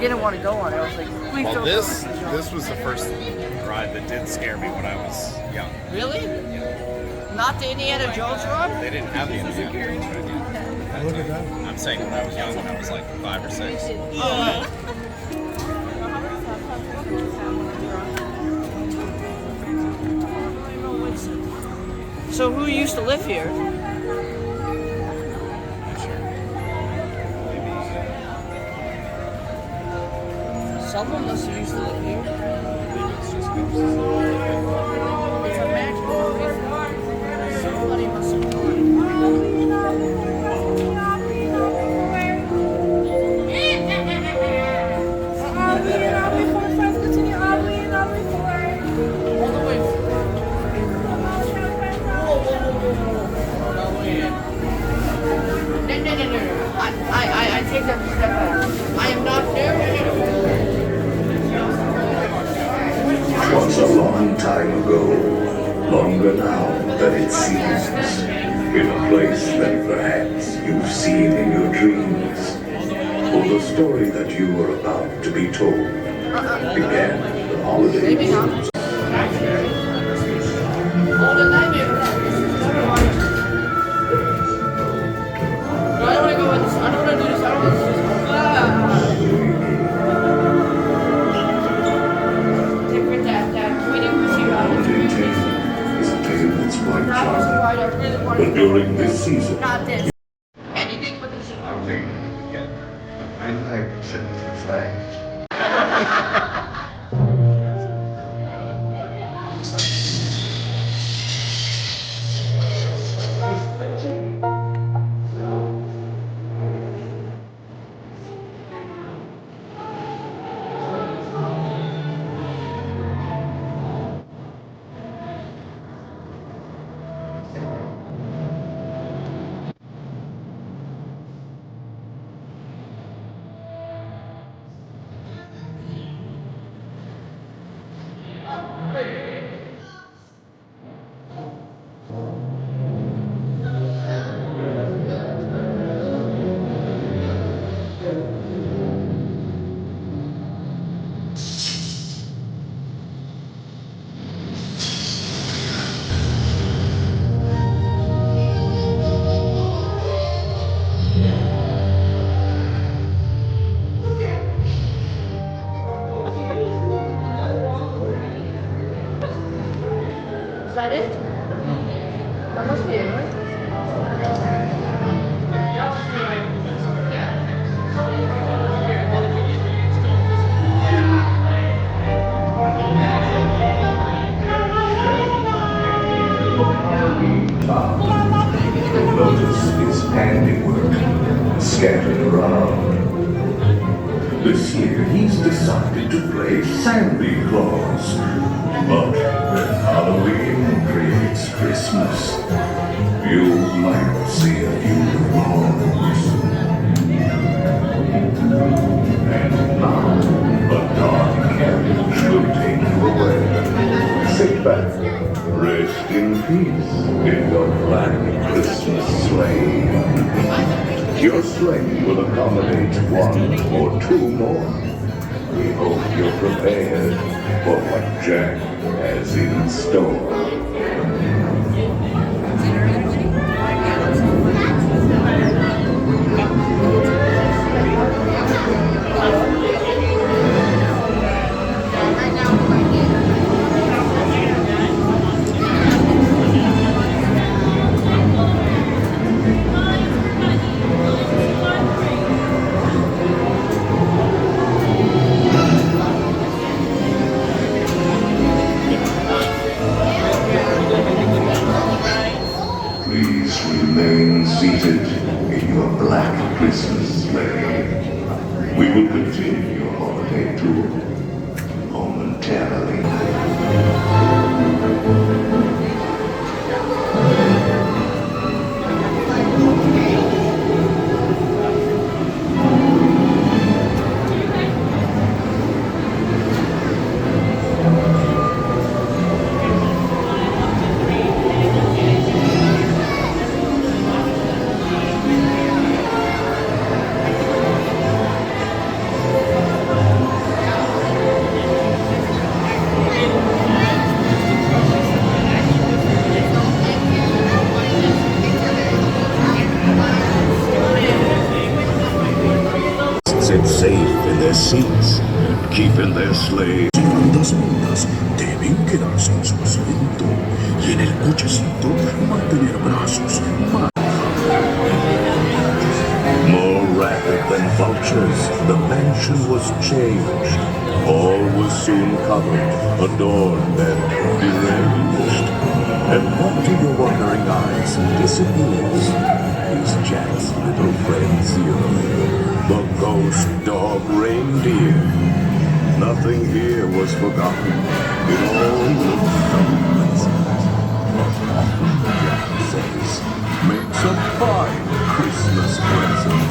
didn't want to go on it. I was like, please Well, don't. this was the first ride that did scare me when I was young. Really? Yeah. Not the Indiana Jones ride? They didn't have the Indiana Jones ride yet. Look at that. I'm saying when I was young, when I was like 5 or 6. Oh, so who used to live here? Someone must have used to live here. It's a magical place. Somebody must have I take that step back. I am not there. Once a long time ago, longer now than it seems, in a place that perhaps you've seen in your dreams, for the story that you are about to be told began the holiday Maybe not. season. Oh, the nightmare. Never mind. No, I don't want to go in this. I don't want to do this. I don't want to do this. Holiday tale is a tale that's quite charming, but during this season, Not this. Anything but this. I think I like to flags. Is that it? That must be it, right? Lotus is handiwork scattered around. This year he's decided to play Sandy Claus. But when Halloween creates Christmas, you might see a few wrongs. And now, a dark carriage will take you away. Sit back, rest in peace in your black Christmas sleigh. Your sleigh will accommodate one or two more. We hope you're prepared for what Jack has in store. Please remain seated in your black Christmas sleigh. We will continue your holiday tour momentarily. sit safe in their seats and keeping their sleigh. Fantasmitas deben quedarse en su asiento y en el cochecito mantener brazos más. More rapid than vultures, the mansion was changed. All was soon covered, adorned, and deranged. And what to your wondering eyes disappears is Jack's little friend Zero, the ghost dog reindeer. Nothing here was forgotten. It all looked so pleasant. Jack says, makes a fine Christmas present.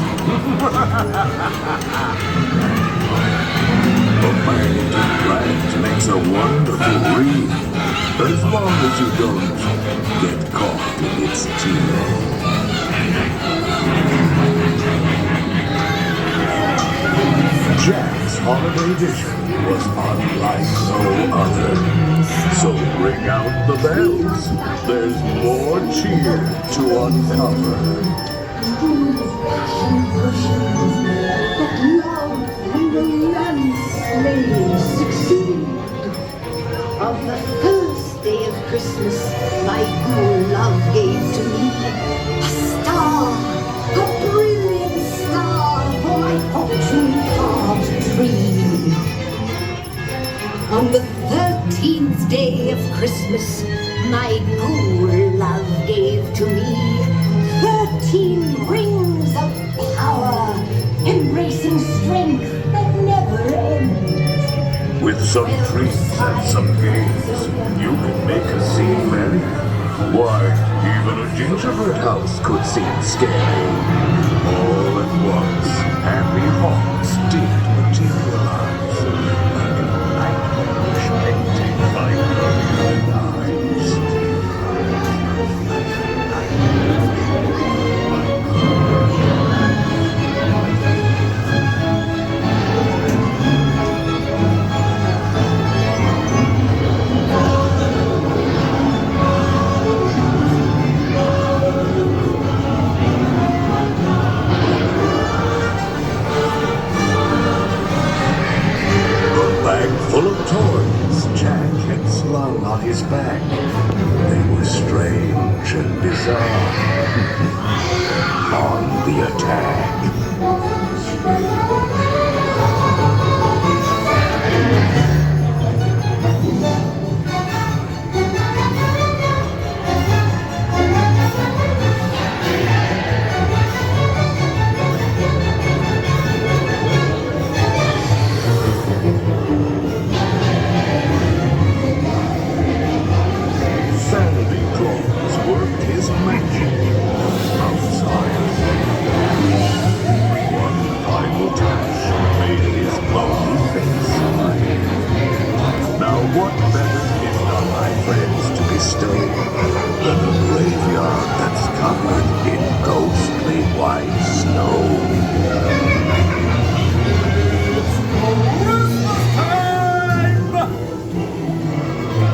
A magnetic plant makes a wonderful wreath, as long as you don't get caught in its teeth. Jack's holiday vision was unlike no other. So ring out the bells. There's more cheer to uncover. On the first day of Christmas, my good love gave to me a star, a brilliant star for my fortune-carved dream. On the 13th day of Christmas, my good love gave to me 13 rings of power, embracing strength that never ends. With some treats and some games, you can make a scene merry. Why, even a gingerbread house could seem scary. All at once, happy hawks did materialize. A nightmarish painting by brilliant eyes. Full of toys Jack had slung on his back. They were strange and bizarre. On the attack. What better gift are my friends to bestow than a graveyard that's covered in ghostly white snow? Christmas time!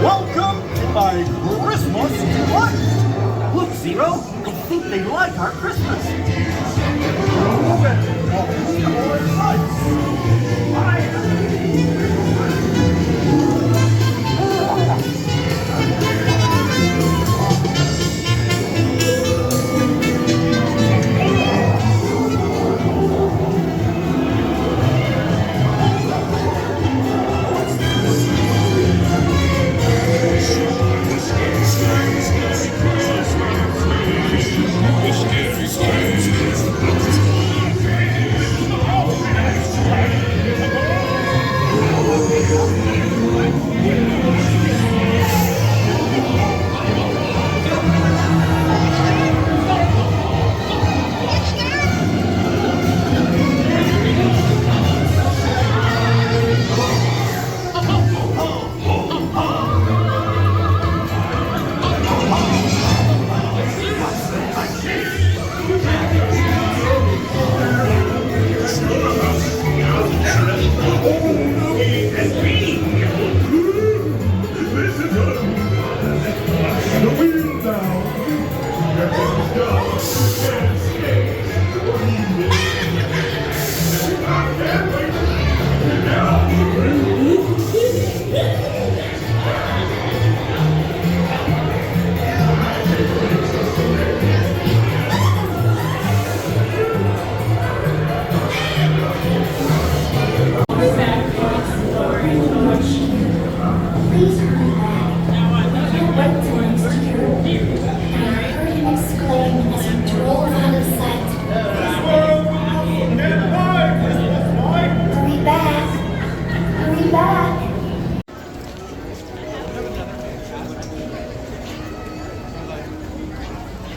Welcome to my Christmas delight! Look, Zero, I think they like our Christmas. Oh, and all the lights.